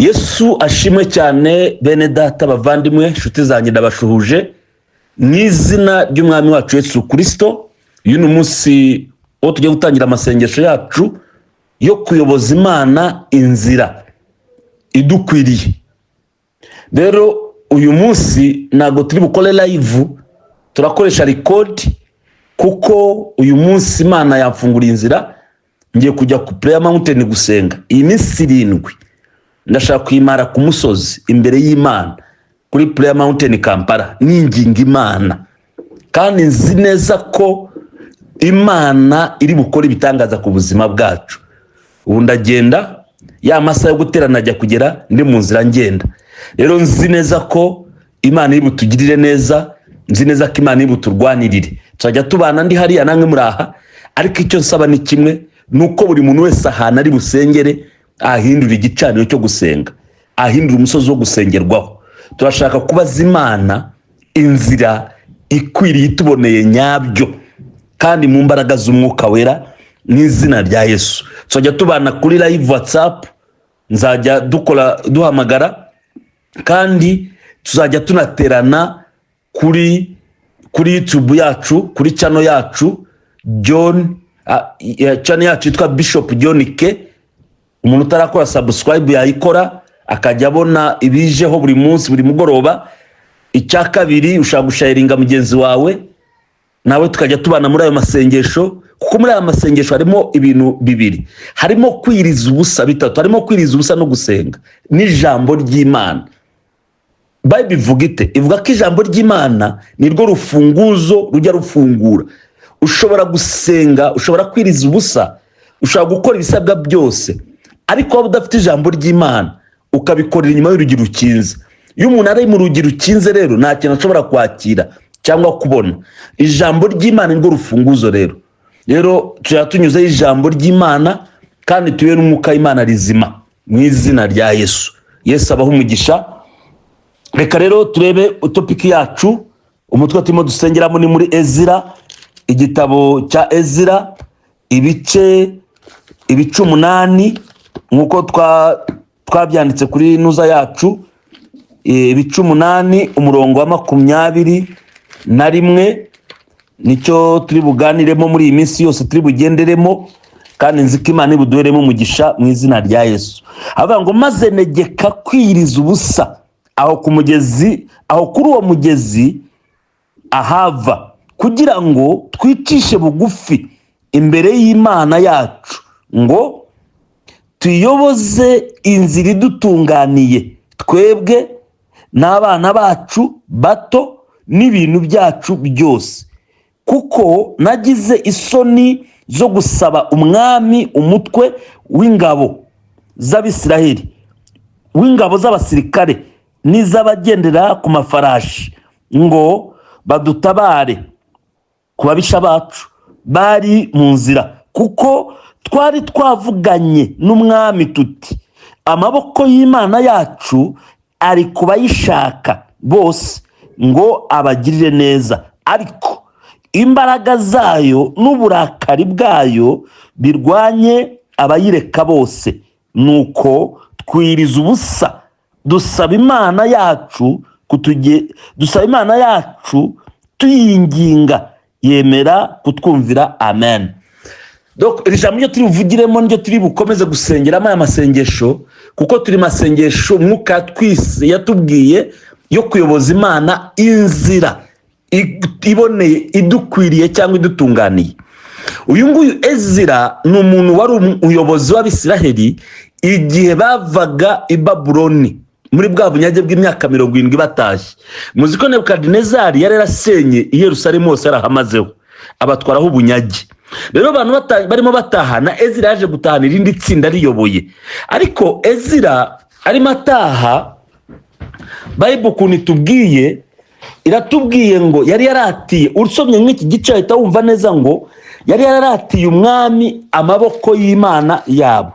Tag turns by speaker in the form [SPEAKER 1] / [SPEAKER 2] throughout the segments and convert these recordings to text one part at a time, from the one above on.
[SPEAKER 1] Yesu ashimwe cyane bene data bavandimwe inshuti zanjye ndabashuhuje mu izina ry'umwami wacu Yesu Kristo. Uyu ni umunsi wo tugiye gutangira amasengesho yacu yo kuyoboza Imana inzira idukwiriye. Rero uyu munsi ntago turi bukore live, turakoresha record kuko uyu munsi Imana yamfunguriye inzira, ngiye kujya ku Prayer Mountain gusenga iyi minsi 7. Ndashaka kwimara ku musozi imbere y'Imana kuri Prayer Mountain Kampala, ninginga Imana kandi nzi neza ko Imana iri bukora ibitangaza ku buzima bwacu. Ubu ndagenda ya masaha yo guterana ajya kugera ndi mu nzira ngenda. Rero nzi neza ko Imana iri butugirire neza, nzi neza ko Imana iri buturwanirire. Tuzajya tubana ndi hariya namwe muraha, ariko icyo nsaba ni kimwe, nuko buri muntu wese ahana ari busengere ahindura igicaniro cyo gusenga, ahindura umusozi wo gusengerwaho. Turashaka kubaza Imana inzira ikwiriye ituboneye nyabyo kandi mu mbaraga z'umwuka wera n'izina rya Yesu. Tuzajya tubana kuri live WhatsApp, nzajya duhamagara kandi tuzajya tunaterana kuri YouTube yacu, kuri channel yacu channel yacu yitwa Bishop John K. Umuntu utarakora subscribe yayikora akajya abona ibijeho buri munsi buri mugoroba. Icya kabiri, ushaka gusharinga mugenzi wawe nawe tukajya tubana muri ayo masengesho, kuko muri ayo masengesho harimo ibintu bibiri. Harimo kwiriza ubusa bitatu, harimo kwiriza ubusa no gusenga n'ijambo ry'Imana. Bible ivuga ite? Ivuga ko ijambo ry'Imana nirwo rufunguzo rujya rufungura. Ushobora gusenga, ushobora kwiriza ubusa, ushobora gukora ibisabwa byose, ariko waba udafite ijambo ry'Imana ukabikorera inyuma y'urugi rukinze. Iyo umuntu ari mu rugi rukinze rero nta kintu ashobora kwakira cyangwa kubona. Ijambo ry'Imana nirwo rufunguzo rero. Rero tujya tunyuze ijambo ry'Imana kandi tuye n'umwuka w'Imana rizima mu izina rya Yesu. Yesu abaho umugisha. Reka rero turebe topic yacu, umutwe turimo dusengeramo ni muri Ezira, igitabo cya Ezira, ibice 8 nkuko twabyanditse kuri nuza yacu. Ibice 8 umurongo wa 21 nicyo turi buganiremo muri iyi minsi yose, turi bugenderemo kandi nzi ko Imana ibuduheremo umugisha mu izina rya Yesu. Avuga ngo maze negeka kwiriza ubusa aho ku mugezi, aho kuri uwo mugezi ahava, kugira ngo twicishe bugufi imbere y'Imana yacu, ngo tuyoboze inzira idutunganiye twebwe n'abana bacu bato n'ibintu byacu byose. Kuko nagize isoni zo gusaba umwami umutwe w'ingabo z'Abisiraheli, w'ingabo z'abasirikare n'iz'abagendera ku mafarashi, ngo badutabare ku babisha bacu bari mu nzira. Kuko twari twavuganye n'umwami tuti, amaboko y'Imana yacu ari kubayishaka bose ngo abagirire neza, ariko imbaraga zayo n'uburakari bwayo birwanye abayireka bose. Nuko twiriza ubusa dusaba Imana yacu tuyinginga, yemera kutwumvira. Amen. Donc iri jambo ryo turi buvugiremo niryo turi bukomeze gusengeramo aya masengesho, kuko turi masengesho mwuka twise yatubwiye yo kuyoboza Imana inzira iboneye idukwiriye cyangwa idutunganiye. Uyu nguyu Ezira ni umuntu wari umuyobozi w'Abisiraheli igihe bavaga i Babuloni muri bwa bunyage bw'imyaka 70 batashye. Muzi ko Nebukadinezari yari yarasenye i Yerusalemu hose yarahamazeho, abatwaraho ubunyage. Rero abantu barimo batahana, Ezira yaje gutahana irindi tsinda riyoboye. Ariko Ezira arimo ataha, Bible ukuntu itubwiye, iratubwiye ngo yari yaratiye, usomye nk'iki gice ahita wumva neza ngo yari yaratiye umwami amaboko y'Imana yabo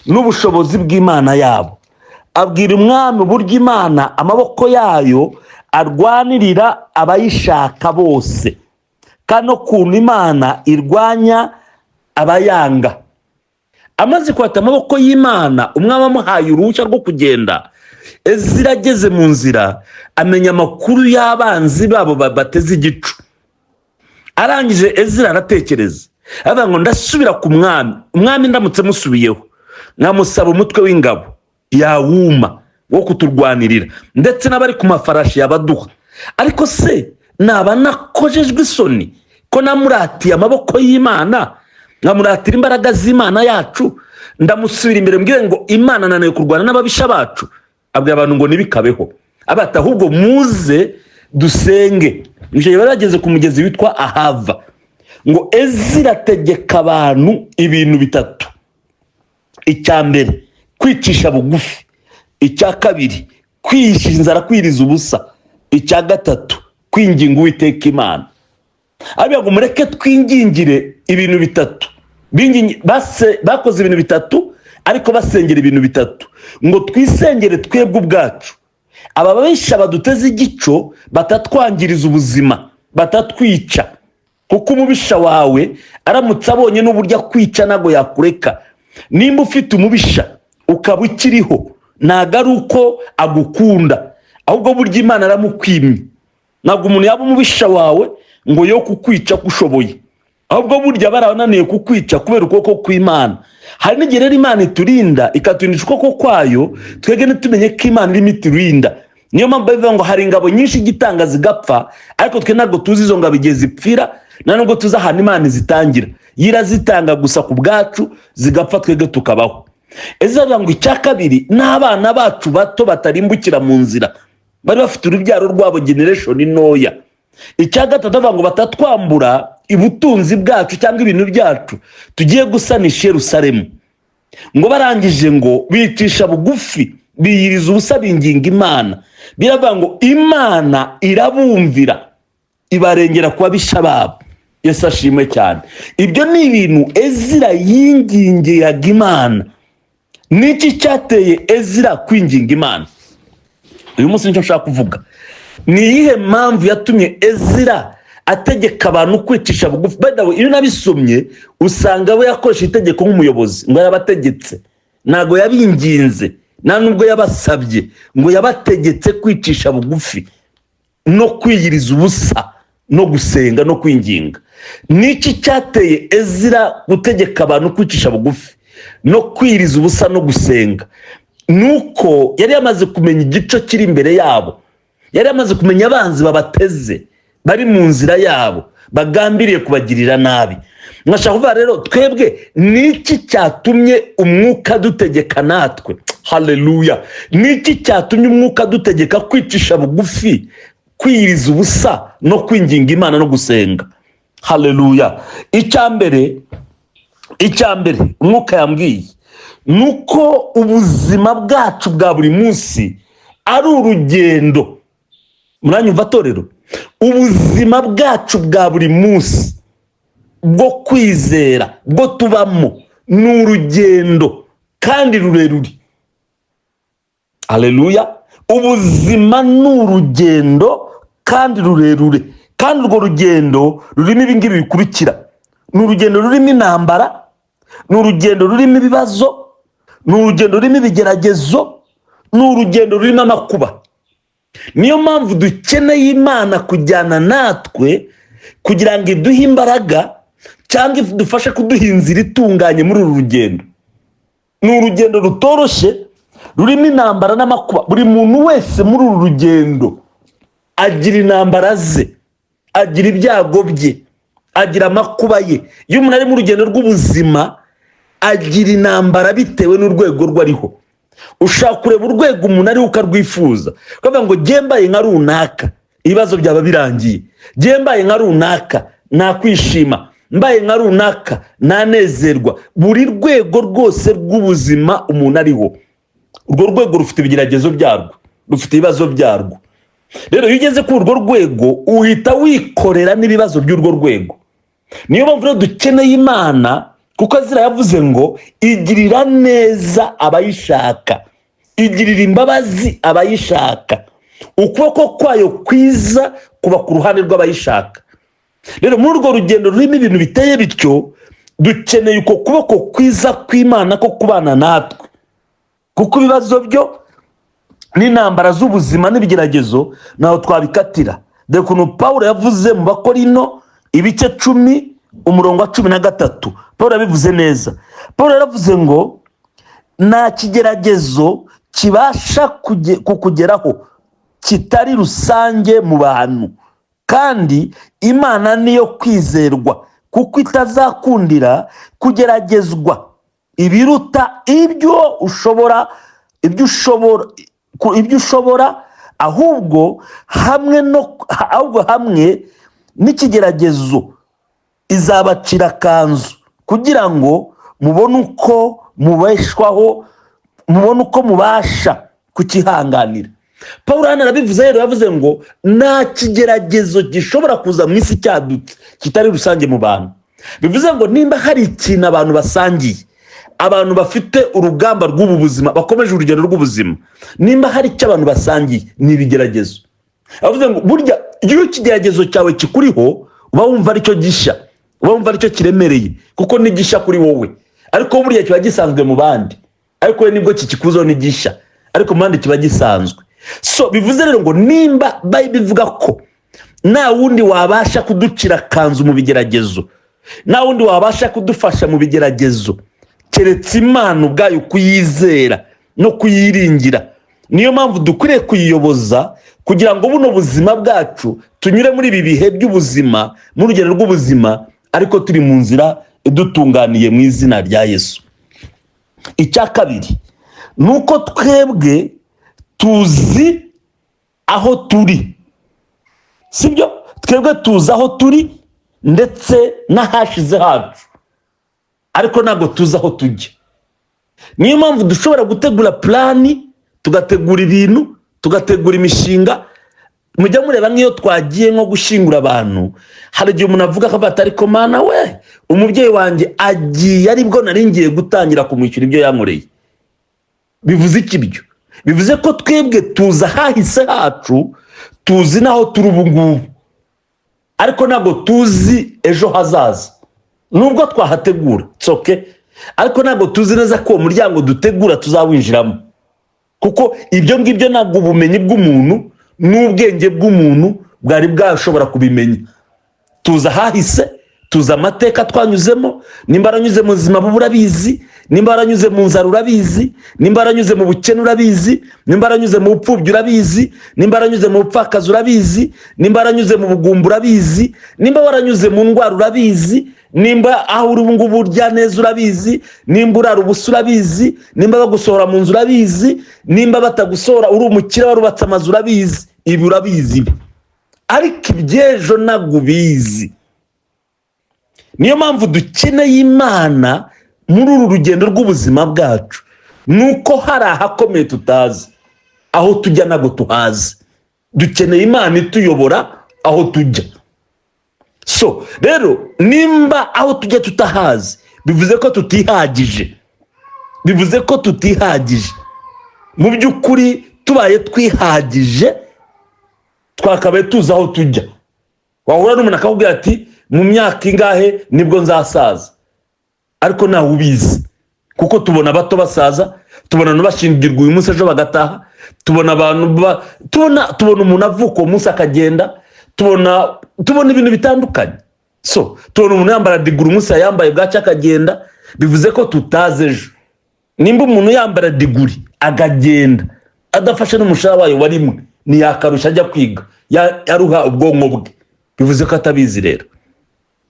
[SPEAKER 1] n'ubushobozi bw'Imana yabo. Abwira umwami uburyo Imana amaboko yayo arwanirira abayishaka bose, kandi ukuntu Imana irwanya abayanga. amaze kwata amaboko y'Imana, umwami amuhaye uruhushya rwo kugenda. Ezira ageze mu nzira amenya amakuru y'abanzi babo bateze igicu. Arangije Ezira aratekereza, avuga ngo ndasubira ku mwami. Umwami ndamutse musubiyeho nkamusaba umutwe w'ingabo yawuma wo kuturwanirira, ndetse n'abari ku mafarashi yabaduha. Ariko se naba nakojejwe isoni ko namuratiye amaboko y'Imana, nkamuratira imbaraga z'Imana yacu, ndamusubira imbere mbwire ngo Imana nananiwe kurwana n'ababisha bacu? Abwira abantu ngo nibikabeho, abata ahubwo muze dusenge. Nje barageze ku mugezi witwa Ahava, ngo Ezira ategeka abantu ibintu bitatu. Icya mbere kwicisha bugufi, icya kabiri kwihisha inzara, kwiriza ubusa, icya gatatu kwinginga Uwiteka Imana. Abiya ngo mureke twingingire ibintu bitatu. Bakoze ibintu bitatu ariko basengera ibintu bitatu, ngo twisengere twebwe ubwacu. Aba babisha baduteze igico batatwangiriza ubuzima, batatwica, kuko umubisha wawe aramutse abonye n'uburyo kwica nago yakureka. Nimba ufite umubisha ukaba ukiriho, ntago ari uko agukunda, ahubwo burya Imana aramukwimye. Ntabwo umuntu yaba umubisha wawe ngo yo kukwica kushoboye, ahubwo burya barananiye kukwica kubera ukuboko kw'Imana. Hari n'igihe rero Imana iturinda ikaturindisha ukuboko kwayo, twebwe ntitumenye ko Imana irimo iturinda. Niyo mpamvu bivuga ngo hari ingabo nyinshi igitanga zigapfa, ariko twe ntabwo tuzi izo ngabo igihe zipfira, nta nubwo tuzi ahantu Imana izitangira. Yirazitanga gusa ku bwacu, zigapfa twebwe tukabaho. Ezira ngo icya kabiri n'abana bacu bato batarimbukira mu nzira, bari bafite urubyaro rwabo generation ntoya. Icya gatatu avuga ngo batatwambura ubutunzi bwacu cyangwa ibintu byacu tugiye gusanisha Yerusalemu. Ngo barangije ngo bicisha bugufi, biyiriza ubusa, binginga Imana. Biravuga ngo Imana irabumvira, ibarengera kuba bisha babo. Yesu ashimwe cyane. Ibyo ni ibintu Ezira yingingiraga Imana. Niki cyateye Ezira kwinginga Imana? Uyu munsi nicyo nshaka kuvuga. Ni iyihe mpamvu yatumye Ezira ategeka abantu kwicisha bugufi? Badawe iyo nabisomye usanga we yakoresha itegeko nk'umuyobozi, ngo yarabategetse, ntago yabinginze, nta nubwo yabasabye, ngo yabategetse kwicisha bugufi no kwiyiriza ubusa no gusenga no kwinginga. Niki cyateye Ezira gutegeka abantu kwicisha bugufi no kwiyiriza ubusa no gusenga? Nuko yari yamaze kumenya igico kiri imbere yabo, yari yamaze kumenya abanzi babateze bari mu nzira yabo, bagambiriye kubagirira nabi. Mwashaka kuvuga rero twebwe niki cyatumye umwuka dutegeka natwe? Haleluya. Niki cyatumye umwuka dutegeka kwicisha bugufi, kwiyiriza ubusa no kwinginga Imana no gusenga? Haleluya. Icyambere umwuka yambwiye nuko ubuzima bwacu bwa buri munsi ari urugendo. Muranyumva torero? Ubuzima bwacu bwa buri munsi bwo kwizera bwo tubamo ni urugendo kandi rurerure. Haleluya. Ubuzima ni urugendo kandi rurerure, kandi urwo rugendo rurimo ibingibi bikurikira. Ni urugendo rurimo intambara, ni urugendo rurimo ibibazo, ni urugendo rurimo ibigeragezo, ni urugendo rurimo amakuba. Niyo mpamvu dukeneye Imana kujyana natwe kugira ngo iduhe imbaraga cyangwa idufashe kuduha inzira itunganye muri uru rugendo. Ni urugendo rutoroshye rurimo intambara n'amakuba. Buri muntu wese muri uru rugendo agira intambara ze, agira ibyago bye, agira amakuba ye. Iyo umuntu ari mu rugendo rw'ubuzima agira intambara bitewe n'urwego rwariho. Ushaka kureba urwego umuntu ariho ukarwifuza, ukavuga ngo mbaye nka runaka ibibazo byaba birangiye, mbaye nka runaka nakwishima, mbaye nka runaka nanezerwa. Buri rwego rwose rw'ubuzima umuntu ariho, urwo rwego rufite ibigeragezo byarwo, rufite ibibazo byarwo. Rero iyo ugeze kuri urwo rwego uhita wikorera n'ibibazo by'urwo rwego. Niyo mpamvu rero dukeneye Imana, kuko Ezira yavuze ngo igirira neza abayishaka, igirira imbabazi abayishaka, ukuboko kwayo kwiza kuba ku ruhande rw'abayishaka. Rero muri urwo rugendo rurimo ibintu biteye bityo, dukeneye uko kuboko kwiza kw'Imana ko kubana natwe, kuko ibibazo byo n'intambara z'ubuzima n'ibigeragezo naho twabikatira. dore ukuntu Pawulo yavuze mu Bakorino ibice 10 umurongo wa 13. Pawulo yabivuze neza. Pawulo yaravuze ngo nta kigeragezo kibasha kukugeraho kitari rusange mu bantu, kandi Imana niyo kwizerwa, kuko itazakundira kugeragezwa ibiruta ibyo ushobora, ahubwo hamwe n'ikigeragezo izabacira kanzu, kugira ngo mubone uko mubeshwaho, mubone uko mubasha kukihanganira. Pawulo hano arabivuze rero, yavuze ngo nta kigeragezo gishobora kuza mu isi cyadutse kitari rusange mu bantu. Bivuze ngo nimba hari ikintu abantu basangiye, abantu bafite urugamba rw'ubu buzima, bakomeje urugendo rw'ubuzima, nimba hari icyo abantu basangiye ni ibigeragezo. Avuze ngo burya iyo ikigeragezo cyawe kikuriho uba wumva aricyo gishya, uba wumva aricyo kiremereye, kuko ni gishya kuri wowe, ariko burya kiba gisanzwe mu bandi, ariko we nibwo kikikuzaho ni gishya, ariko mu bandi kiba gisanzwe. So bivuze rero ngo nimba Bible ivuga ko nta wundi wabasha kuducira kanzu mu bigeragezo, nta wundi wabasha kudufasha mu bigeragezo keretse Imana ubwayo kuyizera no kuyiringira, niyo mpamvu dukwiriye kuyiyoboza kugira ngo buno buzima bwacu tunyure muri ibi bihe by'ubuzima, mu rugendo rw'ubuzima, ariko turi mu nzira idutunganiye mu izina rya Yesu. Icya kabiri nuko twebwe tuzi aho turi, sibyo? Twebwe tuzi aho turi ndetse n'ahashize hacu, ariko ntabwo tuzi aho tujya. Niyo mpamvu dushobora gutegura plani, tugategura ibintu, tugategura imishinga. Mujya mureba nk'iyo twagiye nko gushingura abantu, hari igihe umuntu avuga ko ariko Mana we, umubyeyi wanjye agiye aribwo nari ngiye gutangira kumwishyura ibyo yankoreye. Bivuze iki ibyo? Bivuze ko twebwe tuzi ahahise hacu, tuzi naho turi ubu ngubu, ariko ntabwo tuzi ejo hazaza. Nubwo twahategura tsoke, ariko ntabwo tuzi neza ko umuryango dutegura tuzawinjiramo, kuko ibyo ngibyo ntabwo ubumenyi bw'umuntu n'ubwenge bw'umuntu bwari bwashobora kubimenya. Tuzi ahahise, tuzi amateka twanyuzemo, nimba aranyuze mu buzima urabizi, nimba aranyuze mu nzara urabizi, nimba aranyuze mu bukene urabizi, nimba aranyuze mu bupfubyi urabizi, nimba aranyuze mu bupfakazi urabizi, nimba aranyuze mu bugumba urabizi, nimba waranyuze mu ndwara urabizi, nimba aho uri ubungubu urya neza urabizi, nimba urara ubusa urabizi, nimba bagusohora mu nzu urabizi, nimba batagusohora uri umukire warubatse amazu urabizi. Ibi urabizi, ariko iby'ejo ntabwo ubizi. Niyo mpamvu dukeneye Imana muri uru rugendo rw'ubuzima bwacu, nuko hari ahakomeye tutazi, aho tujya ntabwo tuhazi. Dukeneye Imana ituyobora aho tujya. So rero nimba aho tujya tutahazi, bivuze ko tutihagije, bivuze ko tutihagije. Mu by'ukuri tubaye twihagije, twakabaye tuzi aho tujya. Wahura n'umuntu akakubwira ati mu myaka ingahe nibwo nzasaza, ariko ntawe ubizi, kuko tubona bato basaza, tubona n'abashingirwa uyu munsi ejo bagataha, tubona abantu tubona umuntu avuka uwo munsi akagenda, tubona ibintu bitandukanye. So tubona umuntu yambara diguri umunsi yambaye bwaca akagenda, bivuze ko tutazi ejo. Nimba umuntu yambara diguri akagenda adafashe n'umushahara wayo warimwe, ni yakarusha ajya kwiga, yaruha ubwonko bwe, bivuze ko atabizi rero,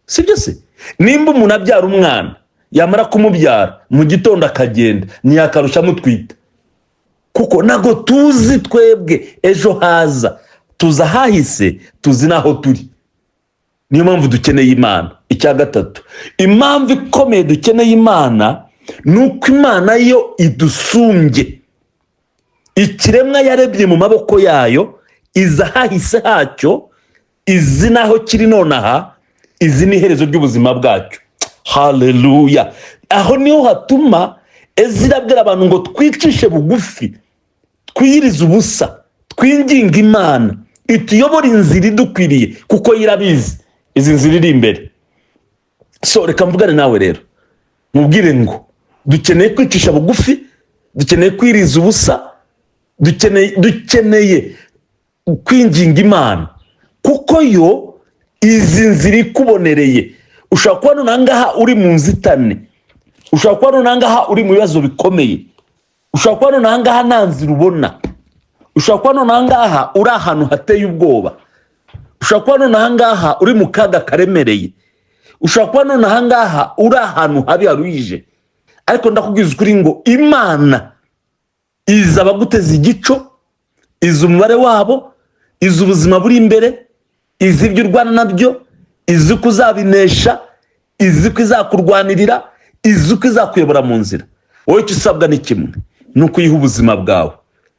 [SPEAKER 1] sibyo se? Nimba umuntu abyara umwana, yamara kumubyara mu gitondo akagenda, ni yakarusha mutwita, kuko ntago tuzi twebwe ejo haza. Tuzi ahahise, tuzi naho turi. Niyo mpamvu dukeneye Imana. Icya gatatu, impamvu ikomeye dukeneye Imana, nuko Imana yo idusumbye. Ikiremwa yarebye mu maboko yayo, izi ahahise hacyo, izi naho kiri nonaha, izi ni iherezo ry'ubuzima bwacyo. Haleluya! Aho niho hatuma Ezira abwira abantu ngo twicishe bugufi, twiyirize ubusa, twinginga Imana ituyobora inzira idukwiriye, kuko irabizi izi nzira iri imbere. So reka mvugane nawe rero mubwire ngo dukeneye kwicisha bugufi, dukeneye kwiriza ubusa, dukeneye kwinginga Imana, kuko yo izi nzira ikubonereye. Ushobora kuba nonangaha uri mu nzitane, ushobora kuba nonangaha uri mu bibazo bikomeye, ushobora kuba nonangaha nta nzira ubona, ushobora kuba nonangaha uri ahantu hateye ubwoba, ushobora kuba nonangaha uri mu kaga karemereye, ushobora kuba nonangaha uri ahantu habi haruhije. Ariko ndakubwiza ukuri ngo Imana izi abaguteza igico, izi umubare wabo, izi ubuzima buri imbere, izi ibyo urwana nabyo, izi ko uzabinesha, izi ko izakurwanirira, izi ko izakuyobora mu nzira. Wowe icyo usabwa ni kimwe, ni ukuyiha ubuzima bwawe,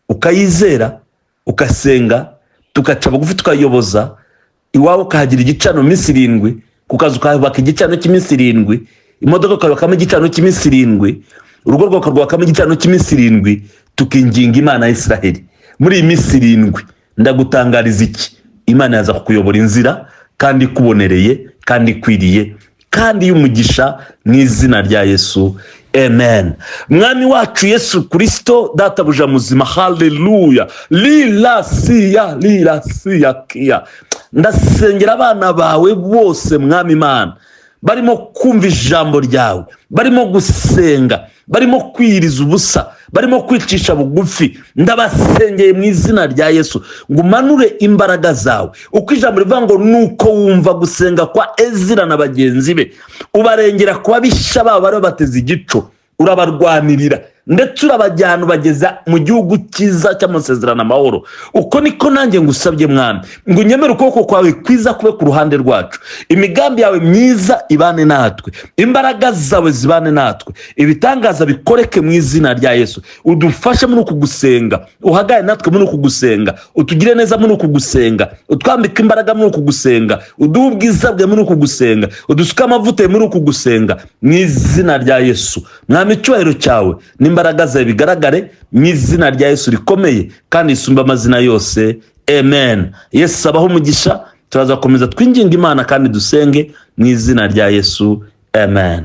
[SPEAKER 1] ukayizera, ugasenga, tugaca bugufi tukayoboza, iwawe ukahagira igicano minsi 7, ku kazi ukahubaka igicano cy'iminsi 7, imodoka ukubakamo igicano cy'iminsi 7, urugo rwawe ukarwubakamo igicano cy'iminsi 7, tukinginga Imana ya Isiraheli. Muri iyi minsi 7 ndagutangariza iki? Imana yaza kukuyobora inzira kandi ikubonereye kandi ikwiriye kandi y'umugisha mu izina rya Yesu. Amen. Mwami wacu Yesu Kristo, databuja muzima, haleluya. Lirasiya kia. Ndasengera abana bawe bose Mwami Imana, barimo kumva ijambo ryawe, barimo gusenga, barimo kwiriza ubusa, barimo kwicisha bugufi, ndabasengeye mu izina rya Yesu ngo umanure imbaraga zawe. Uko ijambo rivuga ngo nuko wumva gusenga kwa Ezira na bagenzi be, ubarengera kuba bisha babo bari bateze igico, urabarwanirira ndetse urabajyana ubageza mu gihugu cyiza cy'amasezerano amahoro. Uko niko nanjye ngusabye Mwami, ngo unyemere ukuboko kwawe kwiza kube ku ruhande rwacu, imigambi yawe myiza ibane natwe, imbaraga zawe zibane natwe, ibitangaza bikoreke mu izina rya Yesu. Udufashe muri uku gusenga, uhagaye natwe muri uku gusenga, utugire neza muri uku gusenga, utwambike imbaraga muri uku gusenga, uduhe ubwiza bwe muri uku gusenga, udusuke amavuta muri uku gusenga mu izina rya Yesu. Mwami, icyubahiro cyawe n'imbaraga zawe bigaragare mu izina rya Yesu rikomeye kandi isumba amazina yose. Amen. Yesu abaho umugisha. Turaza komeza twinginga Imana kandi dusenge mu izina rya Yesu. Amen.